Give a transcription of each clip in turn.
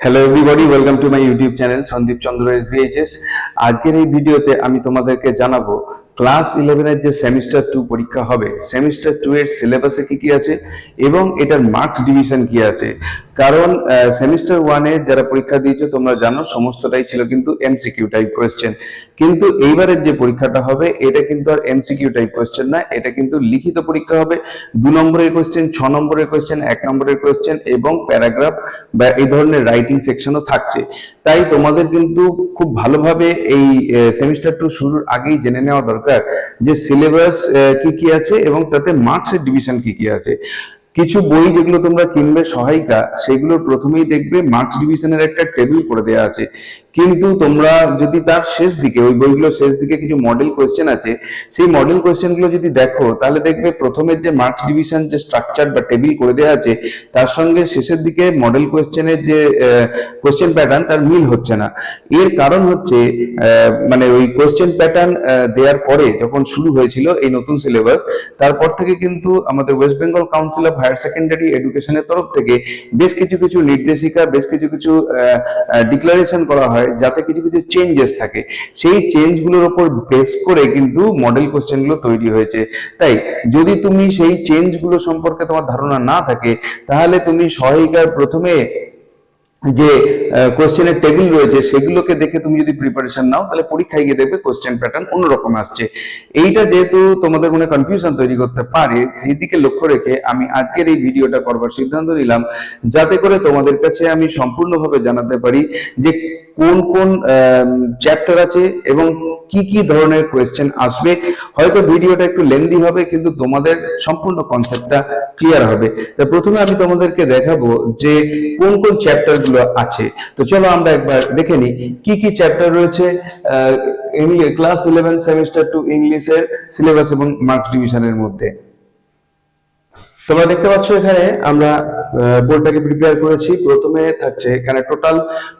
Hello everybody, welcome to my YouTube channel Sandip Chandra SVHS. আজকের এই ভিডিওতে আমি তোমাদেরকে জানাবো ক্লাস 11 এর যে সেমিস্টার 2 পরীক্ষা হবে, সেমিস্টার 2 এর সিলেবাসে কি কি আছে এবং এটার মার্কস ডিভিশন কি আছে। কারণ সেমিস্টার 1 এ যারা পরীক্ষা দিয়েছো তোমরা জানো সমস্তটাই ছিল কিন্তু এমসিকিউ টাইপ কোয়েশ্চেন, কিন্তু এইবারের যে পরীক্ষাটা হবে এটা কিন্তু আর এমসিকিউ টাইপ কোয়েশ্চেন না, এটা কিন্তু লিখিত পরীক্ষা হবে। 2 নম্বরের কোয়েশ্চেন, 6 নম্বরের কোয়েশ্চেন, 1 নম্বরের কোয়েশ্চেন এবং প্যারাগ্রাফ বা এই ধরনের রাইটিং সেকশনও থাকছে। তাই তোমাদের কিন্তু খুব ভালোভাবে এই সেমিস্টার 2 শুরুর আগেই জেনে নেওয়া দরকার যে সিলেবাস কি কি আছে এবং তাতে মার্কসের ডিভিশন কি কি আছে। কিছু বই যেগুলো তোমরা কিনবে সহায়িকা, সেগুলোর প্রথমেই দেখবে মার্কস ডিভিশনের একটা টেবিল করে দেওয়া আছে, কিন্তু তোমরা যদি তার শেষ দিকে, ওই বইগুলোর শেষ দিকে কিছু মডেল কোয়েশ্চেন আছে, সেই মডেল কোয়েশ্চেন গুলো যদি দেখো তাহলে দেখবে প্রথমের যে মার্কস ডিভিশন যে স্ট্রাকচার বা টেবিল করে দেওয়া আছে তার সঙ্গে শেষের দিকে মডেল কোয়েশ্চেনের যে কোয়েশ্চেন প্যাটার্ন তার মিল হচ্ছে না। এর কারণ হচ্ছে মানে ওই কোয়েশ্চেন প্যাটার্ন দেওয়ার পরে যখন শুরু হয়েছিল এই নতুন সিলেবাস, তারপর থেকে কিন্তু আমাদের West Bengal council of higher secondary এডুকেশনের তরফ থেকে বেশ কিছু নির্দেশিকা, বেশ কিছু ডিক্লারেশন করা হয় যাতে কিছু চেঞ্জেস থাকে। সেই চেঞ্জগুলোর উপর বেস করে কিন্তু মডেল কোশ্চেন গুলো তৈরি হয়েছে। তাই যদি তুমি সেই চেঞ্জগুলো সম্পর্কে তোমার ধারণা না থাকে তাহলে তুমি সহায়িকার প্রথমে যে কোশ্চেনের টেবিল রয়েছে সেগুলোকে দেখে তুমি যদি প্রিপারেশন নাও তাহলে পরীক্ষায় গিয়ে দেখবে কোশ্চেন প্যাটার্ন অন্যরকম আসছে। এইটা যেহেতু তোমাদের মনে কনফিউশন তৈরি করতে পারে, সেদিকে লক্ষ্য রেখে আমি আজকের এই ভিডিওটা করবার সিদ্ধান্ত নিলাম, যাতে করে তোমাদের কাছে আমি সম্পূর্ণভাবে জানাতে পারি যে কোন কোন চ্যাপ্টার আছে এবং কি কি ধরনের কোয়েশ্চেন আসবে। হয়তো ভিডিওটা একটু লেন্দি হবে কিন্তু তোমাদের সম্পূর্ণ কনসেপ্টটা ক্লিয়ার হবে। তো প্রথমে আমি তোমাদেরকে দেখাবো যে কোন কোন চ্যাপ্টার গুলো আছে। তো চলো আমরা একবার দেখে নিই কি কি চ্যাপ্টার রয়েছে ক্লাস 11 সেমিস্টার 2 ইংলিশের সিলেবাস এবং মার্কস ডিভিশনের মধ্যে। তোমরা দেখতে পাচ্ছ এখানে আমরা বোর্ডটাকে প্রিপেয়ার করেছি। প্রথমে থাকছে এখানে টোটাল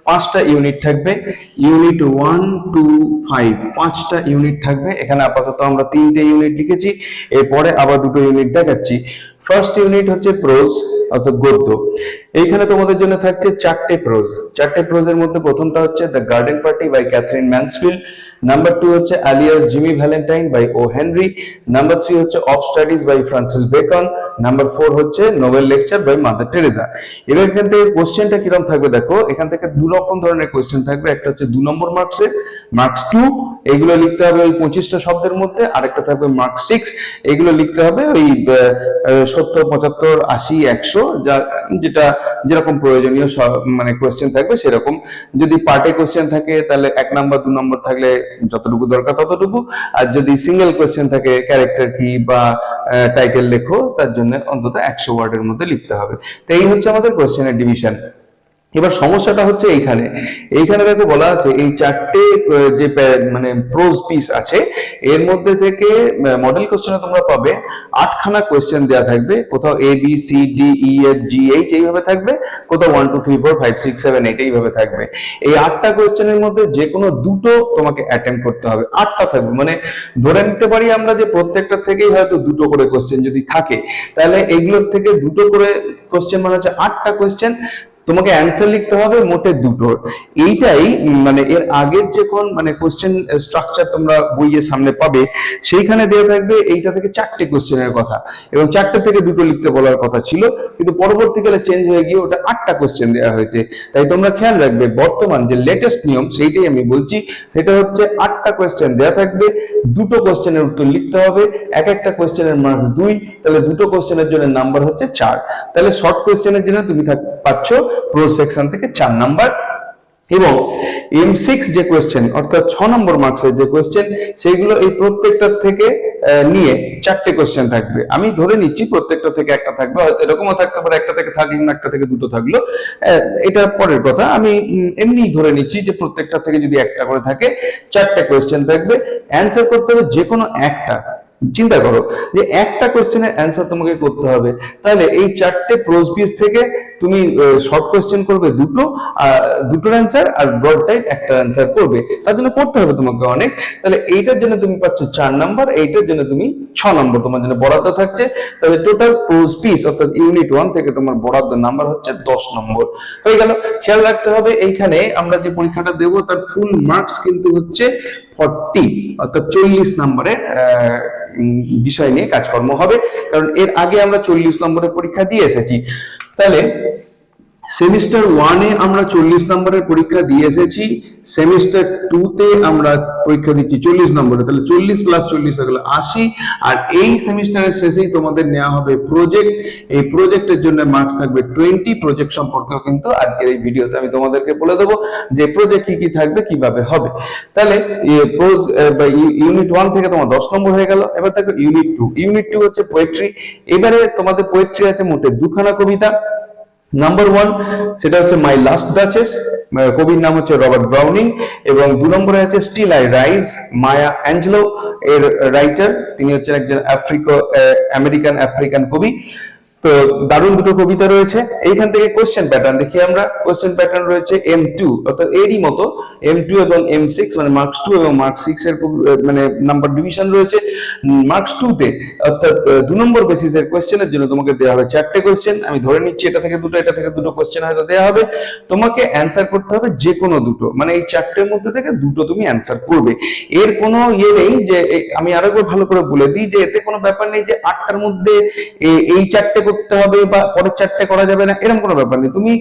5টা ইউনিট থাকবে, ইউনিট 1 2 5 5টা ইউনিট থাকবে। এখানে আপাতত আমরা 3টে ইউনিট লিখেছি, এরপরে আবার 2টো ইউনিট দেখাচ্ছি। ফার্স্ট ইউনিট হচ্ছে প্রোজ অর্থাৎ গদ্য। এইখানে তোমাদের জন্য থাকছে 4টে প্রোজ। 4টে প্রোজের মধ্যে প্রথমটা হচ্ছে the garden party by Katherine Mansfield, number 2 হচ্ছে alias Jimmy Valentine by O Henry, number 3 হচ্ছে of studies by Francis Bacon, number 4 হচ্ছে Nobel lecture by Mother Teresa. এবার এখান থেকে কোশ্চেনটা কিরকম থাকবে দেখো, এখান থেকে 2 রকম ধরনের কোশ্চেন থাকবে। একটা হচ্ছে 2 নম্বর মার্কসের, মার্কস 2, এগুলো লিখতে হবে ওই 25টা শব্দের মধ্যে। আরেকটা থাকবে মার্কস 6, এগুলো লিখতে হবে ওই 70 75 80 100 যেটা যেরকম প্রয়োজনীয় মানে কোশ্চেন থাকবে সেরকম। যদি পার্টে কোশ্চেন থাকে তাহলে 1 নাম্বার 2 নম্বর থাকলে যতটুকু দরকার ততটুকু, আর যদি সিঙ্গেল কোশ্চেন থাকে ক্যারেক্টার কি বা টাইটেল লেখো তার জন্য অন্তত 100 ওয়ার্ডের মধ্যে লিখতে হবে। তো এই হচ্ছে আমাদের কোশ্চেনের ডিভিশন। এবার সমস্যাটা হচ্ছে এইখানে দেখো বলা আছে এই 4টে যে মানে প্রোজ পিস আছে এর মধ্যে থেকে মডেল কোশ্চেনে তোমরা পাবে 8খানা কোশ্চেন দেওয়া থাকবে। কোথাও A B C D E F G H এইভাবে থাকবে, কোথাও 1 2 3 4 5 6 7 8 এইভাবে থাকবে। এই 8টা কোশ্চেনের মধ্যে যে কোনো দুটো তোমাকে অ্যাটেম্প করতে হবে। 8টা থাকবে মানে ধরে নিতে পারি আমরা যে প্রত্যেকটা থেকেই হয়তো দুটো করে কোশ্চেন যদি থাকে তাহলে এগুলোর থেকে দুটো করে কোশ্চেন মানে হচ্ছে 8টা কোশ্চেন, তোমাকে অ্যান্সার লিখতে হবে মোটে দুটোর। এইটাই মানে এর আগের যখন মানে কোশ্চেন স্ট্রাকচার তোমরা বইয়ের সামনে পাবে সেইখানে দেওয়া থাকবে এইটা থেকে 4টে কোশ্চেনের কথা এবং 4টে থেকে দুটো লিখতে বলার কথা ছিল, কিন্তু পরবর্তীকালে চেঞ্জ হয়ে গিয়ে ওটা 8টা কোশ্চেন দেওয়া হয়েছে। তাই তোমরা খেয়াল রাখবে বর্তমান যে লেটেস্ট নিয়ম সেইটাই আমি বলছি, সেটা হচ্ছে 8টা কোশ্চেন দেওয়া থাকবে, দুটো কোশ্চেনের উত্তর লিখতে হবে, এক একটা কোশ্চেনের মার্কস 2, তাহলে দুটো কোশ্চেনের জন্য নাম্বার হচ্ছে 4। তাহলে শর্ট কোশ্চেনের জন্য তুমি পাচ্ছ প্রো সেকশন থেকে 4 নাম্বার। এবং M6 যে কোশ্চেন অর্থাৎ 6 নম্বর মার্কসের যে কোশ্চেন সেইগুলো এই প্রত্যেকটা থেকে নিয়ে 4টে কোশ্চেন থাকবে। আমি ধরে নিচ্ছি প্রত্যেকটা থেকে একটা থাকবে, হয়তো এরকমও থাকতে পারে একটা থেকে থাকলো না, একটা থেকে দুটো থাকলো, এটা পরের কথা। আমি এমনি ধরে নিচ্ছি যে প্রত্যেকটা থেকে যদি একটা করে থাকে 4টে কোশ্চেন থাকবে, অ্যান্সার করতে হবে যে কোনো একটা, চিন্তা করো যে একটা কোশ্চেনের অ্যান্সার তোমাকে করতে হবে, তাহলে এই চারটে প্রোজ পিস থেকে তুমি শর্ট কোশ্চেন করবে দুটো, দুটোর অ্যান্সার, আর ব্রড টাইপ একটা অ্যান্সার করবে, তার জন্য করতে হবে তোমাকে অনেক। তাহলে এইটার জন্য তুমি পাচ্ছ 4 নাম্বার, এইটার জন্য তুমি 6 নম্বর তোমার জন্য বরাদ্দ থাকছে। তাহলে টোটাল প্রোজ পিস অর্থাৎ ইউনিট 1 থেকে তোমার বরাদ্দ নাম্বার হচ্ছে 10 নম্বর হয়ে গেল। খেয়াল রাখতে হবে এইখানে আমরা যে পরীক্ষাটা দেবো তার ফুল মার্কস কিন্তু হচ্ছে 40 অর্থাৎ 40 নম্বরের বিষয় নিয়ে কাজকর্ম হবে, কারণ এর আগে আমরা 40 নম্বরের পরীক্ষা দিয়ে এসেছি। তাহলে সেমিস্টার 1-এ আমরা 40 নম্বরের পরীক্ষা দিয়ে এসেছি, সেমিস্টার 2-তে আমরা পরীক্ষা দিচ্ছি 40 নম্বরে, তাহলে 40 প্লাস 40 হয়ে গেল 80। আর এই সেমিস্টারের শেষেই তোমাদের নেওয়া হবে প্রজেক্ট, এই প্রজেক্টের জন্য মার্কস থাকবে 20। প্রজেক্ট সম্পর্কেও কিন্তু আজকের এই ভিডিওতে আমি তোমাদেরকে বলে দেবো যে প্রজেক্ট কি কি থাকবে, কিভাবে হবে। তাহলে ইউনিট 1 থেকে তোমার 10 নম্বর হয়ে গেল। এবার থাকবে ইউনিট 2। ইউনিট 2 হচ্ছে পোয়েট্রি। এবারে তোমাদের পোয়েট্রি আছে মোটে দুখানা কবিতা। নাম্বার 1 সেটা হচ্ছে মাই লাস্ট ডাচেস, কবির নাম হচ্ছে রবার্ট ব্রাউনিং, এবং 2 নম্বরে আছে still I rise, Maya Angelou এর রাইটার, তিনি হচ্ছেন একজন আমেরিকান আফ্রিকান কবি। তো দারুণ দুটো কবিতা রয়েছে। এইখান থেকে কোশ্চেন প্যাটার্ন দেখি আমরা। কোশ্চেন প্যাটার্ন রয়েছে M2 অর্থাৎ এরই মতো M2 এবং M6, মানে মার্কস 2 এবং মার্কস 6 এর মানে নাম্বার ডিভিশন রয়েছে। মার্কস 2 তে অর্থাৎ 2 নম্বর বেসিসের কোশ্চেনের জন্য তোমাকে দেওয়া হবে 4টে কোশ্চেন। আমি ধরে নিচ্ছি এটা থেকে দুটো, এটা থেকে দুটো কোশ্চেন হয়তো দেওয়া হবে, তোমাকে অ্যান্সার করতে হবে যে কোনো দুটো, মানে এই 4টের মধ্যে থেকে দুটো তুমি অ্যান্সার করবে। এর কোনো ইয়ে নেই যে, আমি আরেকবার ভালো করে বলে দিই যে এতে কোনো ব্যাপার নেই যে 8টার মধ্যে এই 4টে করতে হবে বা পরের 4টে করা যাবে না, এরকম কোনো ব্যাপার নেই। তুমি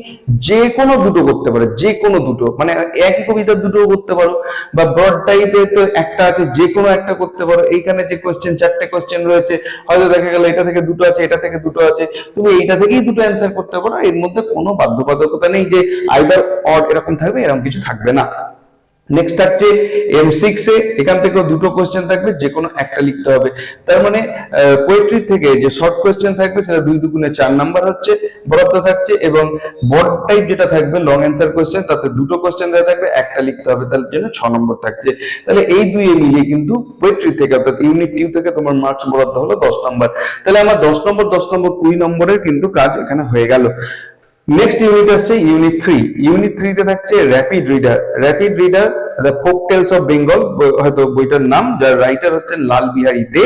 যে কোনো দুটো করতে পারো, যে কোনো দুটো, মানে একই কবিতার দুটো করতে পারো, বা ব্রড টাইপের তো একটা আছে, যে কোনো একটা করতে পারো। এইখানে যে কোশ্চেন 4টে কোশ্চেন রয়েছে, হয়তো দেখা গেল এটা থেকে দুটো আছে, এটা থেকে দুটো আছে, তুমি এইটা থেকেই দুটো অ্যান্সার করতে পারো। এর মধ্যে কোনো বাধ্যবাধকতা নেই যে আইদার অর এরকম থাকবে, এরকম কিছু থাকবে না। নেক্সট থাকছে M6 এ, এখান থেকে দুটো কোশ্চেন থাকবে, যে কোনো একটা লিখতে হবে। তার মানে পোয়েট্রি থেকে যে শর্ট কোশ্চেন থাকবে সেটা 2 দুগুণে 4 নাম্বার হচ্ছে বরাদ্দ থাকছে, এবং বড় টাইপ যেটা থাকবে লং অ্যান্সার কোশ্চেন, তাতে দুটো কোশ্চেন দেওয়া থাকবে, একটা লিখতে হবে, তার জন্য 6 নম্বর থাকছে। তাহলে এই দুই মিলিয়ে কিন্তু পোয়েট্রি থেকে অর্থাৎ ইউনিট 2 থেকে তোমার মার্কস বরাদ্দ হলো 10 নম্বর। তাহলে আমার 10 নম্বর 20 নম্বরের কিন্তু কাজ এখানে হয়ে গেল। নেক্সট ইউনিট আসছে ইউনিট 3। ইউনিট 3 তে থাকছে rapid reader. Rapid reader the folk tales of Bengal, হয়তো বইটার নাম, যার রাইটার হচ্ছেন লাল বিহারী দে।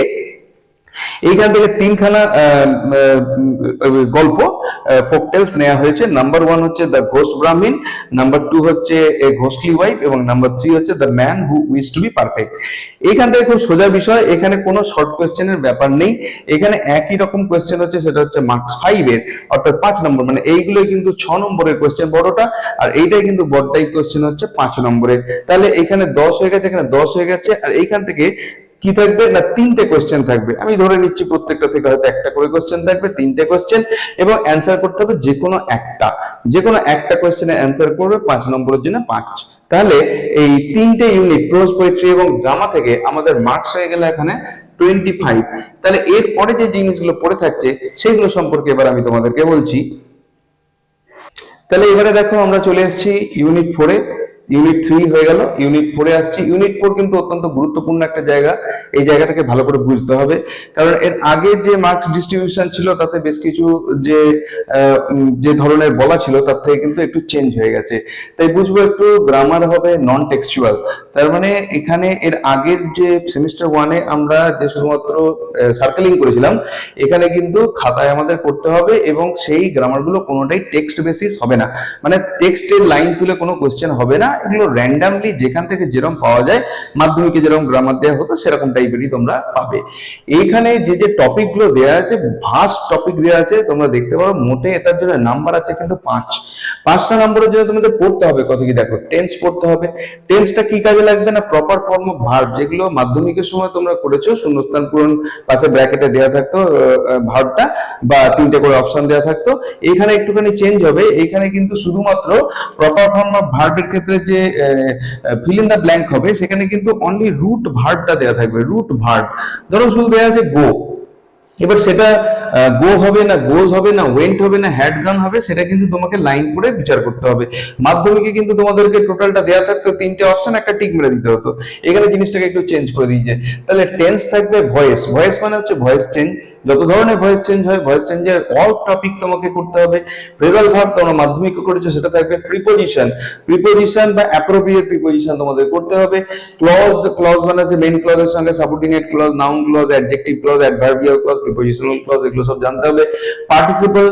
এইখান থেকে 3খানা গল্প ফোক টেলস নেওয়া হয়েছে। নাম্বার 1 হচ্ছে দ্য ঘোস্ট ব্রাহ্মণ, নাম্বার 2 হচ্ছে এ ঘোস্টলি ওয়াইফ, এবং নাম্বার 3 হচ্ছে the man who wish to be perfect. এইখান থেকে খুব সোজা বিষয়, এখানে কোনো শর্ট কোয়েশ্চেনের ব্যাপার নেই। এখানে একই রকম কোয়েশ্চেন হচ্ছে, সেটা হচ্ছে মার্কস 5 এর অর্থাৎ 5 নম্বর, মানে এইগুলোই কিন্তু 6 নম্বরের কোয়েশ্চেন বড়টা, আর এইটাই কিন্তু বড় টাইপ কোয়েশ্চেন হচ্ছে 5 নম্বরের। তাহলে এখানে 10 হয়ে গেছে, এখানে 10 হয়ে গেছে, আর এইখান থেকে কি থাকবে না 3টে কোশ্চেন থাকবে। আমি ধরে নিচ্ছি প্রত্যেকটা থেকে হয়তো একটা করে কোশ্চেন থাকবে, 3টে কোশ্চেন, এবং অ্যান্সার করতে হবে যে কোনো একটা, যে কোনো একটা কোশ্চেনের অ্যান্সার করবে 5 নম্বরের জন্য 5। তাহলে এই 3টে ইউনিট প্রোজ, পোয়েট্রি এবং ড্রামা থেকে আমাদের মার্কস হয়ে গেল এখানে 25। তাহলে এর পরে যে জিনিসগুলো পড়ে থাকছে সেগুলো সম্পর্কে এবার আমি তোমাদেরকে বলছি। তাহলে এবারে দেখো আমরা চলে এসেছি ইউনিট 4-এ। ইউনিট 3 হয়ে গেল, ইউনিট 4-এ আসছি। ইউনিট 4 কিন্তু অত্যন্ত গুরুত্বপূর্ণ একটা জায়গা, এই জায়গাটাকে ভালো করে বুঝতে হবে, কারণ এর আগে যে মার্কস ডিস্ট্রিবিউশন ছিল তাতে বেশ কিছু যে ধরনের বলা ছিল তার থেকে কিন্তু একটু চেঞ্জ হয়ে গেছে। তাই বুঝবো একটু গ্রামার হবে নন টেক্সচুয়াল। তার মানে এখানে এর আগের যে সেমিস্টার 1-এ আমরা যে শুধুমাত্র সার্কেলিং করেছিলাম, এখানে কিন্তু খাতায় আমাদের করতে হবে, এবং সেই গ্রামারগুলো কোনোটাই টেক্সট বেসিস হবে না, মানে টেক্সটের লাইন তুলে কোনো কোশ্চেন হবে না। এগুলো র্যান্ডামলি যেখান থেকে যেরকম পাওয়া যায়, মাধ্যমিকে যেরকম গ্রামার দেওয়া হতো সেরকম টাইপেরই তোমরা পাবে। এইখানে যে যে টপিক গুলো দেওয়া আছে, ভাস্ট টপিক দেওয়া আছে, তোমরা দেখতে পারো। মোটে এটার জন্য নাম্বার আছে কিন্তু 5টা নম্বরের জন্য তোমাদের পড়তে হবে কত কি, দেখো টেন্স পড়তে হবে। টেন্সটা কি কাজে লাগবে না, প্রপার ফর্ম অফ ভার্ব, যেগুলো মাধ্যমিকের সময় তোমরা করেছো, শূন্যস্থান পূরণ পাশে ব্র্যাকেটে দেওয়া থাকতো ভার্বটা, বা 3টে করে অপশন দেওয়া থাকতো। এখানে একটুখানি চেঞ্জ হবে, এখানে কিন্তু শুধুমাত্র প্রপার ফর্ম অফ ভার্বের ক্ষেত্রে যে ফিল ইন দা ব্ল্যাঙ্ক হবে, সেখানে কিন্তু অনলি রুট ভার্বটা দেওয়া থাকবে। রুট ভার্ব, ধরো শুধু দেওয়া আছে গো, এবার সেটা গো হবে না, গোজ হবে না, ওয়েন্ট হবে না, হ্যাড গান হবে, সেটা কিন্তু তোমাকে লাইন করে বিচার করতে হবে। মাধ্যমিকে কিন্তু তোমাদেরকে টোটালটা দেওয়া থাকতো তিনটে অপশন, একটা টিক মেরে দিতে হতো। এখানে জিনিসটাকে একটু চেঞ্জ করে দিয়েছে। তাহলে টেন্স থাকবে ভয়েস, ভয়েস মানে হচ্ছে ভয়েস চেঞ্জ, যত ধরনের ভয়েস চেঞ্জ হয় ভয়েস চেঞ্জের অল টপিক তোমাকে করতে হবে। ফ্রেজাল ভার্ব তোমরা মাধ্যমিকে করেছো, সেটা থাকবে। প্রিপোজিশন, প্রিপোজিশন বা অ্যাপ্রোপ্রিয়েট প্রিপোজিশন তোমাদের করতে হবে। ক্লজ, ক্লজ মানে হচ্ছে মেইন ক্লজের সঙ্গে subordinate clause, noun clause, adjective clause, adverbial clause, prepositional clause, এগুলো সব জানতে হবে। পার্টিসিপল,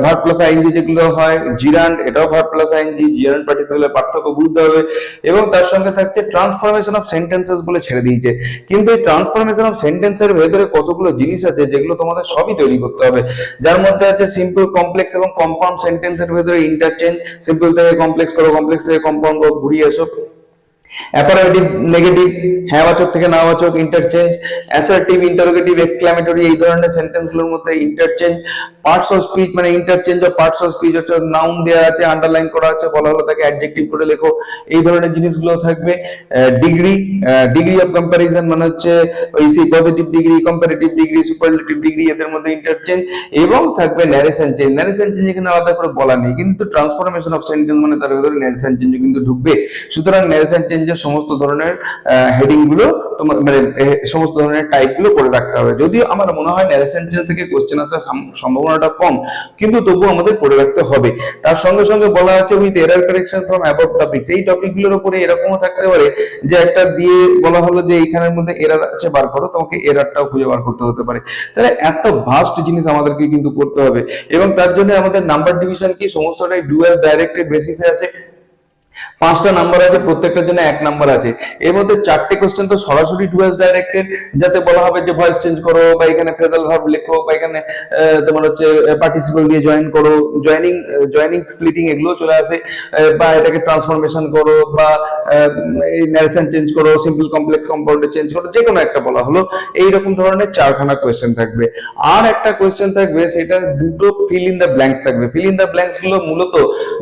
ভার্ব প্লাস আইএনজি যেগুলো হয়, জিরান্ড, এটাও ভার্ব প্লাস আইএনজি, জিরান্ড পার্টিসিপলের পার্থক্য বুঝতে হবে। এবং তার সঙ্গে থাকছে ট্রান্সফরমেশন অফ সেন্টেন্সেস বলে ছেড়ে দিয়েছে। কিন্তু এই ট্রান্সফরমেশন অফ সেন্টেন্সের ভেতরে কতগুলো জিনিস আছে যেগুলো তোমাদের সবই তৈরি করতে হবে, যার মধ্যে আছে সিম্পল, কমপ্লেক্স এবং কম্পাউন্ড সেন্টেন্সের ভেতরে ইন্টারচেঞ্জ, সিম্পল থেকে কমপ্লেক্স করো, কমপ্লেক্স থেকে কম্পাউন্ড করো, ঘুরিয়ে এসো। অ্যাপারেটিভ, নেগেটিভ, হ্যাঁ বাচক থেকে না বাচক, ইন্টারচেঞ্জ। অ্যাসার্টিভ, ইন্টারোগেটিভ, এক্সক্লামেটরি, এই ধরনের সেন্টেন্সগুলোর মধ্যে ইন্টারচেঞ্জ। পার্টস অফ স্পিচ মানে interchange of parts of speech, অর্থাৎ নাউন দেওয়া আছে, আন্ডারলাইন করা আছে, বলা হলো তাকে অ্যাডজেক্টিভ করে লেখো, এই ধরনের জিনিসগুলো থাকবে। ডিগ্রি, ডিগ্রি অফ কম্প্যারিজন মানে হচ্ছে ওই সেই positive degree, comparative degree, superlative degree, এদের মধ্যে ইন্টারচেঞ্জ। এবং থাকবে ন্যারেশন চেঞ্জ, ন্যারেশন চেঞ্জ এখানে আলাদা করে বলা নেই, কিন্তু ট্রান্সফরমেশন অফ সেন্টেন্স মানে তার ভিতরে ন্যারেশন চেঞ্জ কিন্তু ঢুকবে। সুতরাং ন্যারেশন চেঞ্জের সমস্ত ধরনের হেডিং গুলো তোমার মানে সমস্ত ধরনের টাইপ গুলো করে রাখতে হবে। যদিও আমার মনে হয় ন্যারেশন চেঞ্জ থেকে কোশ্চেন আসার সম্ভাবনাটা কম, কিন্তু তবুও আমাদের করে রাখতে হবে। তার সঙ্গে সঙ্গে বলা আছে with error correction from above topics, এই টপিকগুলোর উপরে এরকমও থাকতে পারে যে একটা দিয়ে বলা হলো যে এইখানের মধ্যে এরর আছে বার করো, তোমাকে এররটাও খুঁজে বার করতে হতে পারে। তাহলে এত ভাস্ট জিনিস আমাদেরকে কিন্তু করতে হবে। এবং তার জন্য আমাদের নাম্বার ডিভিশন কি সমস্তটাই ডু অ্যাজ ডাইরেক্টেড বেসিসে আছে। 5টা নাম্বার আছে, প্রত্যেকটার জন্য 1 নাম্বার আছে। এর মধ্যে 4টে কোশ্চেন তো সরাসরি ডু অ্যাজ ডাইরেক্টেড, যাতে বলা হবে যে ভয়েস চেঞ্জ করো, বা এখানে ফ্রেজাল ভার্ব লেখো, বা এখানে তোমার হচ্ছে পার্টিসিপল দিয়ে জয়েন করো, জয়েনিং স্প্লিটিং এগুলো চলে আসে, বা এটাকে ট্রান্সফরমেশন করো, বা ন্যারেশন চেঞ্জ করো, সিম্পল কমপ্লেক্স কম্পাউন্ডে চেঞ্জ করো, যে কোনো একটা বলা হলো। এইরকম ধরনের 4খানা কোশ্চেন থাকবে। আর একটা কোশ্চেন থাকবে, সেটা দুটো ফিল ইন দ্য ব্ল্যাঙ্কস থাকবে। ফিল ইন দ্য ব্ল্যাঙ্কস গুলো মূলত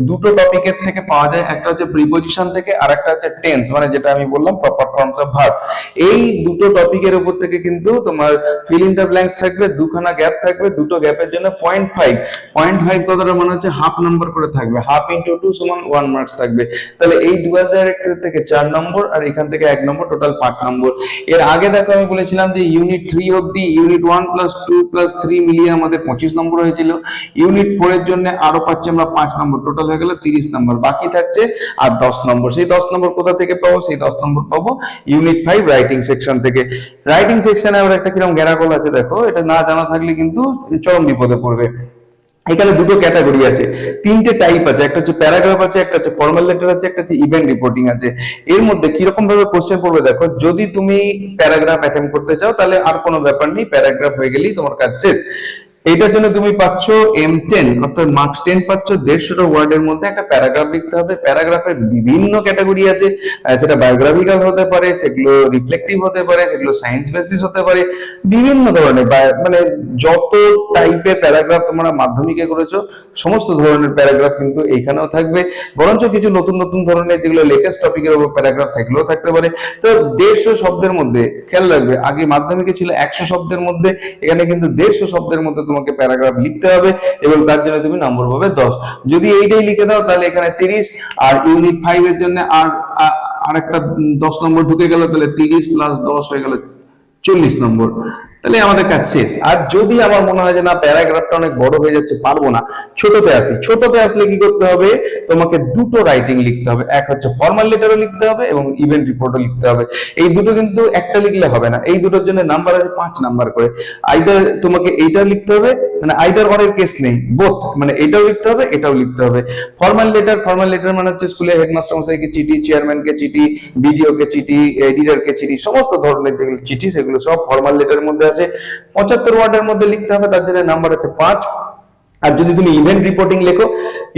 দুটো টপিকের থেকে পাওয়া যায়, একটা হচ্ছে প্রিপোজিশন থেকে, আর একটা হচ্ছে টেন্স মানে যেটা আমি বললাম প্রপার ফর্মস অফ ভার্ব। এই দুটো টপিকের উপর থেকে কিন্তু তোমার ফিল ইন দ্য ব্ল্যাঙ্কস থাকবে, দুখানা গ্যাপ থাকবে, দুটো গ্যাপের জন্য 0.5 কথাটা মনে হচ্ছে হাফ নাম্বার করে থাকবে, হাফ ইন্টু 2 সমান 1 মার্কস থাকবে। তাহলে এই 2000 থেকে 4 নম্বর, আর এখান থেকে 1 নম্বর, টোটাল 5 নম্বর। এর আগে দেখো আমি বলেছিলাম যে ইউনিট 3 অবধি ইউনিট 1 প্লাস 2 প্লাস 3 মিলিয়ে আমাদের 25 নম্বর হয়েছিল। ইউনিট 4 এর জন্য আরো পাচ্ছি আমরা 5 নম্বর, টোটাল হয়ে গেল 30 নম্বর। বাকি থাকছে আর 10 নম্বর। সেই 10 নম্বর কোথা থেকে পাবো? সেই 10 নম্বর পাবো ইউনিট 5 রাইটিং সেকশন থেকে। রাইটিং সেকশনে আবার একটা কিরকম গ্যারাগোল আছে দেখো, এটা না জানা থাকলে কিন্তু চরম বিপদে পড়বে। এখানে দুটো ক্যাটাগরি আছে, 3টে টাইপ আছে, একটা হচ্ছে প্যারাগ্রাফ আছে, একটা হচ্ছে ফর্মাল লেটার আছে, একটা হচ্ছে ইভেন্ট রিপোর্টিং আছে। এর মধ্যে কিরকম ভাবে কোশ্চেন পড়বে দেখো, যদি তুমি প্যারাগ্রাফ অ্যাটেম্প করতে চাও তাহলে আর কোনো ব্যাপার নেই, প্যারাগ্রাফ হয়ে গেলেই তোমার কাজ শেষ। এইটার জন্য তুমি পাচ্ছ M10, অর্থাৎ মার্কস 10 পাচ্ছ। 150টা ওয়ার্ডের মধ্যে একটা প্যারাগ্রাফ লিখতে হবে। প্যারাগ্রাফের বিভিন্ন ক্যাটাগরি আছে, সেটা বায়োগ্রাফিক্যাল হতে পারে, সেগুলো রিফ্লেক্টিভ হতে পারে, সেগুলো সায়েন্স বেসিস হতে পারে, বিভিন্ন ধরনের মানে যত টাইপের প্যারাগ্রাফ তোমরা মাধ্যমিকে করেছো সমস্ত ধরনের প্যারাগ্রাফ কিন্তু এইখানেও থাকবে। বরঞ্চ কিছু নতুন নতুন ধরনের যেগুলো লেটেস্ট টপিকের উপর প্যারাগ্রাফ, সেগুলো থাকতে পারে। তো 150 শব্দের মধ্যে খেয়াল রাখবে, আগে মাধ্যমিকে ছিল 100 শব্দের মধ্যে, এখানে কিন্তু 150 শব্দের মধ্যে তোমাকে প্যারাগ্রাফ লিখতে হবে, এবং তার জন্য তুমি নম্বর পাবে 10। যদি এইটাই লিখে দাও তাহলে এখানে 30, আর ইউনিট 5 এর জন্য আর একটা 10 নম্বর ঢুকে গেল, তাহলে 30 প্লাস 10 হয়ে গেল 40 নম্বর। তাহলে আমাদের কাজ শেষ। আর যদি আমার মনে হয় যে না প্যারাগ্রাফটা অনেক বড় হয়ে যাচ্ছে, পারবো না, ছোটতে আসি। ছোটতে আসলে কি করতে হবে? তোমাকে দুটো রাইটিং লিখতে হবে, এক হচ্ছে ফর্মাল লেটারও লিখতে হবে এবং ইভেন্ট রিপোর্টও লিখতে হবে। এই দুটো কিন্তু একটা লিখলে হবে না, এই দুটোর জন্য নাম্বার আছে 5 নাম্বার করে। আইদার তোমাকে এইটা লিখতে হবে, মানে আইদার অরের কেস নেই, বোথ, মানে এটাও লিখতে হবে এটাও লিখতে হবে। ফর্মাল লেটার মানে হচ্ছে স্কুলে হেডমাস্টার মশাইকে চিঠি, চেয়ারম্যানকে চিঠি, বিডিওকে চিঠি, এডিটরকে চিঠি, সমস্ত ধরনের যেগুলো চিঠি সেগুলো সব ফর্মাল লেটারের মধ্যে আছে। 75 ওয়ার্ডের মধ্যে লিখতে হবে, তার জন্য নাম্বার আছে 5। আর যদি তুমি ইভেন্ট রিপোর্টিং লেখো,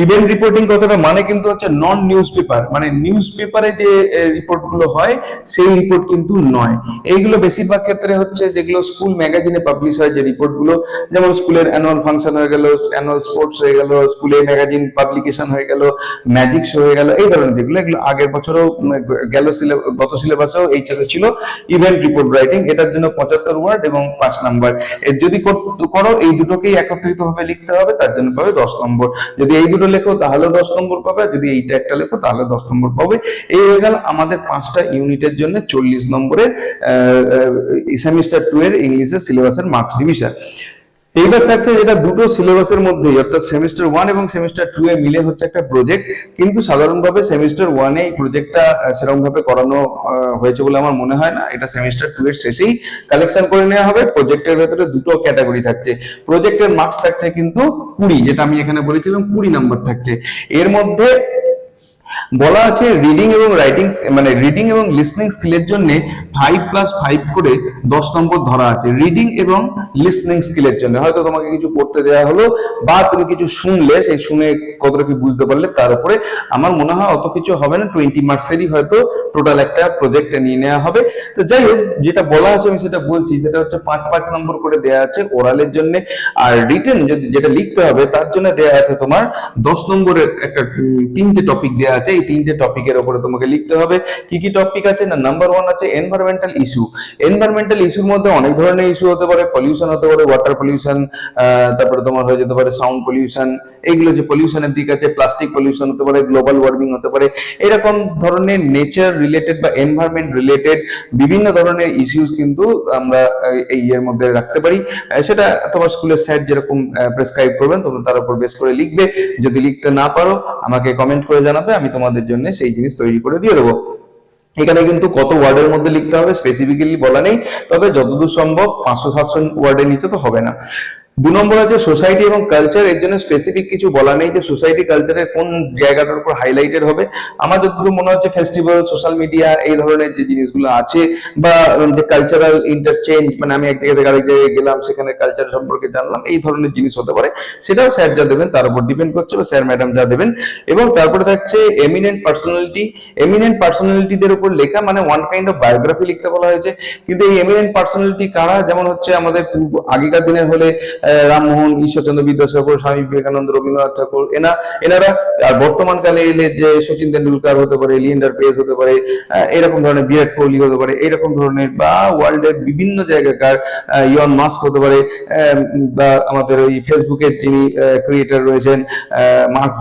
ইভেন্ট রিপোর্টিং কথাটা মানে কিন্তু হচ্ছে নন নিউজ পেপার, মানে নিউজ পেপারে যে রিপোর্ট গুলো হয় সেই রিপোর্ট কিন্তু নয়। এইগুলো বেশিরভাগ ক্ষেত্রে হচ্ছে যেগুলো স্কুল ম্যাগাজিনে পাবলিশ হয় যে রিপোর্ট গুলো, যেমন স্কুলের অ্যানুয়াল ফাংশন হয়ে গেল, অ্যানুয়াল স্পোর্টস হয়ে গেল, স্কুলে ম্যাগাজিন পাবলিকেশন হয়ে গেল, ম্যাজিক শো হয়ে গেল, এই ধরনের যেগুলো, এগুলো আগের বছরও গেল গত সিলেবাসেও এইচএসে ছিল ইভেন্ট রিপোর্ট রাইটিং। এটার জন্য 75 ওয়ার্ড এবং 5 নাম্বার। এর যদি করো এই দুটোকেই একত্রিত ভাবে লিখতে হবে, তার জন্য পাবে 10 নম্বর। যদি এই দুটো লেখো তাহলে 10 নম্বর পাবে, যদি এইটা একটা লেখো তাহলে 10 নম্বর পাবে। এই হয়ে গেল আমাদের 5টা ইউনিটের জন্য 40 নম্বরের সেমিস্টার 2 এর ইংলিশের সিলেবাসের মার্কস ডিভিশন। এইবার থাকছে যেটা দুটো সিলেবাসের মধ্যেই, অর্থাৎ সেমিস্টার 1 এবং সেমিস্টার 2 এ মিলে হচ্ছে একটা প্রজেক্ট। কিন্তু সাধারণভাবে সেমিস্টার 1 এ এই প্রজেক্টটা সেরকম ভাবে করানো হয়েছে বলে আমার মনে হয় না। এটা সেমিস্টার 2 এর শেষেই কালেকশন করে নেওয়া হবে। প্রজেক্টের ভেতরে দুটো ক্যাটাগরি থাকছে, প্রজেক্টের মার্কস থাকছে কিন্তু 20, যেটা আমি এখানে বলেছিলাম 20 নাম্বার থাকছে। এর মধ্যে বলা আছে রিডিং এবং রাইটিং, মানে রিডিং এবং লিসনিং স্কিলের জন্য 5+5 করে 10 নম্বর ধরা আছে। রিডিং এবং লিসনিং স্কিলের জন্য হয়তো তোমাকে কিছু পড়তে দেওয়া হলো বা তুমি কিছু শুনলে, সেই শুনে কতটা কি বুঝতে পারলে তার উপরে আমার মনে হয় অত কিছু হবে না, 20 মার্কসেরই হয়তো টোটাল একটা প্রজেক্টে নিয়ে নেওয়া হবে। তো যাই হোক, যেটা বলা আছে আমি সেটা বলছি, সেটা হচ্ছে 5 নম্বর করে দেওয়া আছে ওরালের জন্য। আর রিটেন যেটা লিখতে হবে তার জন্য দেওয়া আছে তোমার 10 নম্বরের একটা 3টে টপিক দেওয়া আছে। এই 3টে টপিকের উপরে তোমাকে লিখতে হবে। কি কি টপিক আছে না, নাম্বার 1 আছে এনভায়রনমেন্টাল ইস্যু। এনভায়রনমেন্টাল ইস্যুর মধ্যে অনেক ধরনের ইস্যু হতে পারে, পলিউশন হতে পারে, ওয়াটার পলিউশন, তারপরে তোমার হয়ে যেতে পারে সাউন্ড পলিউশন, এইগুলো যে পলিউশনের দিক আছে, প্লাস্টিক পলিউশন হতে পারে, গ্লোবাল ওয়ার্মিং হতে পারে, এরকম ধরনের নেচার রিলেটেড বা এনভায়রনমেন্ট রিলেটেড বিভিন্ন ধরনের ইস্যুস কিন্তু আমরা এই এর মধ্যে রাখতে পারি। সেটা তোমার স্কুলের স্যার যেরকম প্রেসক্রাইব করবেন তোমরা তার উপর বেস করে লিখবে। যদি লিখতে না পারো আমাকে কমেন্ট করে জানাবে, আমি তোমাদের জন্য সেই জিনিস তৈরি করে দিয়ে দেবো। এখানে কিন্তু কত ওয়ার্ডের মধ্যে লিখতে হবে স্পেসিফিক্যালি বলা নেই, তবে যতদূর সম্ভব 500-700 ওয়ার্ডের নিচে তো হবে না। 2 নম্বর আছে সোসাইটি এবং কালচার। এর জন্য স্পেসিফিক কিছু বলা নেই যে সোসাইটি কালচারের কোন জায়গাটার উপর হাইলাইটেড হবে। আমার যতটুকু মনে হচ্ছে ফেস্টিভ্যাল, সোশ্যাল মিডিয়া, এই ধরনের যে জিনিসগুলো আছে, বা যে কালচারাল ইন্টারচেঞ্জ, মানে আমি এক জায়গা থেকে আরেক জায়গায় গেলাম, সেখানে কালচার সম্পর্কে জানলাম, এই ধরনের জিনিস হতে পারে। সেটাও স্যার যা দেবেন তার উপর ডিপেন্ড করছে, বা স্যার ম্যাডাম যা দেবেন। এবং তারপরে থাকছে এমিনেন্ট পার্সোনালিটি। এমিনেন্ট পার্সোনালিটিদের উপর লেখা, মানে ওয়ান কাইন্ড অফ বায়োগ্রাফি লিখতে বলা হয়েছে। কিন্তু এই এমিনেন্ট পার্সোনালিটি কারা, যেমন হচ্ছে আমাদের আগেকার দিনের হলে রামমোহন, ঈশ্বরচন্দ্র বিদ্যাসাগর, স্বামী বিবেকানন্দ, রবীন্দ্রনাথ ঠাকুর, এনারা। আর বর্তমান কালে এলে যে সচিন তেন্ডুলকার হতে পারে, লিয়েন্ডার পেস হতে পারে, এরকম ধরনের বিরাট কোহলি হতে পারে, এরকম ধরনের, বা ওয়ার্ল্ডের বিভিন্ন জায়গাকার ইয়ন মাস্ক হতে পারে, বা আমাদের ওই ফেসবুকের যিনি ক্রিয়েটর রয়েছেন মার্ক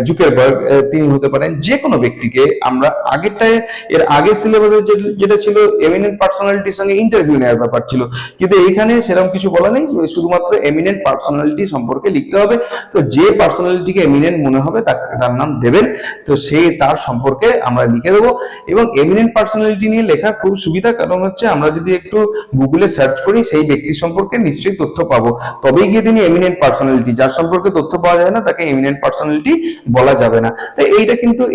জুকারবার্গ, তিনি হতে পারেন। যে কোনো ব্যক্তিকে আমরা আগেরটায়, এর আগের সিলেবাসে যেটা ছিল এমিনেন্ট পার্সোনালিটির সঙ্গে ইন্টারভিউ নেওয়ার ব্যাপার ছিল, কিন্তু এইখানে সেরকম কিছু বলা নেই, শুধুমাত্র এমিনেন্ট পার্সোনালিটি সম্পর্কে লিখতে হবে। তো যে পার্সোনালিটিকে এমিনেন্ট মনে হবে তার নাম দেবেন, তো সে তার সম্পর্কে আমরা লিখে দেবো। এবং এমিনেন্ট পার্সোনালিটি নিয়ে লেখা খুব সুবিধা, কারণ হচ্ছে আমরা যদি একটু গুগলে সার্চ করি সেই ব্যক্তি সম্পর্কে নিশ্চয়ই তথ্য পাবো, তবেই গিয়ে তিনি এমিনেন্ট পার্সোনালিটি। যার সম্পর্কে তথ্য পাওয়া যায় না তাকে এমিনেন্ট পার্সোনালিটি বলা যাবে না। তাই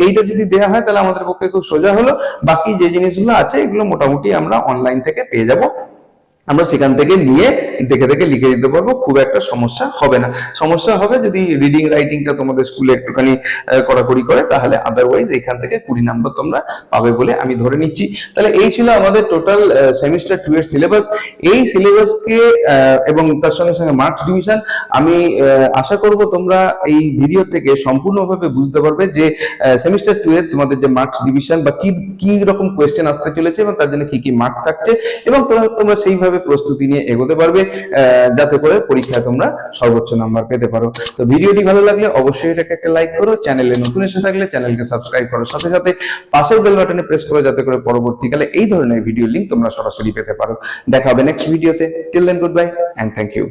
এইটা যদি দেওয়া হয় তাহলে আমাদের পক্ষে খুব সোজা হলো। বাকি যে জিনিসগুলো আছে এগুলো মোটামুটি আমরা অনলাইন থেকে পেয়ে যাবো, আমরা সেখান থেকে নিয়ে দেখে দেখে লিখে দিতে পারবো, খুব একটা সমস্যা হবে না। সমস্যা হবে যদি রিডিং রাইটিংটা তোমাদের স্কুলে একটুখানি কড়াকড়ি করে, তাহলে আদারওয়াইজ এখান থেকে 20 নাম্বার তোমরা পাবে বলে আমি ধরে নিচ্ছি। তাহলে এই ছিল আমাদের টোটাল সেমিস্টার 2 এর সিলেবাস। এই সিলেবাসকে এবং তার সঙ্গে সঙ্গে মার্কস ডিভিশন, আমি আশা করব তোমরা এই ভিডিও থেকে সম্পূর্ণভাবে বুঝতে পারবে যে সেমিস্টার 2 এর তোমাদের যে মার্কস ডিভিশন বা কি রকম কোয়েশ্চেন আসতে চলেছে এবং তার জন্য কি কি মার্কস থাকছে, এবং তোমরা সেইভাবে প্রস্তুতি নিয়ে এগোতে পারবে, যাতে করে পরীক্ষায় তোমরা সর্বোচ্চ নাম্বার পেতে পারো। তো ভিডিওটি ভালো লাগলে অবশ্যই এটাকে একটা লাইক করো, চ্যানেলে নতুন এসে থাকলে চ্যানেলকে সাবস্ক্রাইব করার সাথে সাথে পাশের বেল বাটনে প্রেস করো, যাতে করে পরবর্তীকালে এই ধরনের ভিডিও লিংক তোমরা সরাসরি পেতে পারো। দেখা হবে নেক্সট ভিডিওতে। Till then, goodbye and thank you.